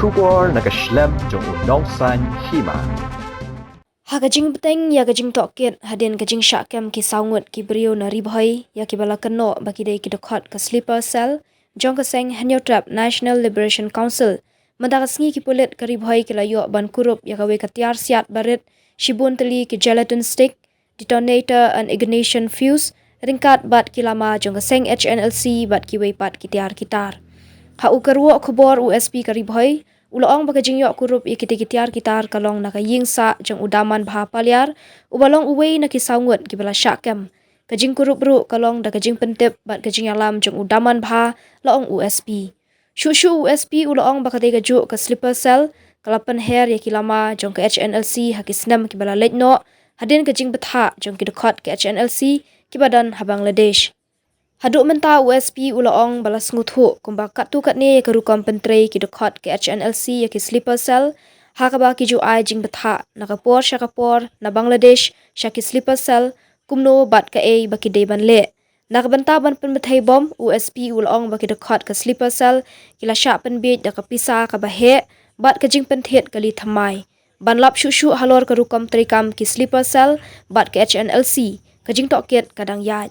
Shubor nakaslem jong unongsan Hima. Hagajing beteng ya gajing toket hadin gajing syakam ki saungut ki brio na ribhoi ya ki bala keno baki dei ki Dkhot ka sleeper cell jong ka seng Hnlc National Liberation Council madagasngi ki pulit ka ribhoi ki layo ban kurup ya ka we ka tiar siat barit shibun teli ki gelatin stick detonator and ignition fuse ringkat bat ki lama jong ka seng Hnlc bat ki we pat ki tiar kitar ha ukarwo khobor USP ka ribhoi Ulaong bagajing yok kurup ikiti-kitiar kitar kalong nakaying sa jang udaman baha palyar ubalong uwei na kisaungut kibala syakam kajing kurup ru kalong da kajing pentip bat kajing alam jang udaman baha laong USP Shushu USP ulaong bakate gajuk ke sleeper cell kalapan hair ya kilama jang ke Hnlc hakisnam kibala letno hadin kajing Pynbthei jang ki Dkhot ke Hnlc kibadan ha Bangladesh Haduk menta USP ulaong balas nguthu kumba katu katne ke rukam Pynbthei ki Dkhot ke Hnlc ya ki sleeper cell hakaba ki ju ai jing Pynbthei nakapor syakapor na Bangladesh syaki sleeper cell kumno bat ka ei baki deban le nakabanta ban Pynbthei bom USP ulaong baki Dkhot ke sleeper cell kila syak Pynbiej da ka Pisa ka bahe bat ka jing Pynbthei kali thamai ban lap shushu halor ke rukam trikam ki sleeper cell bat ke Hnlc kajing toket kadang yaj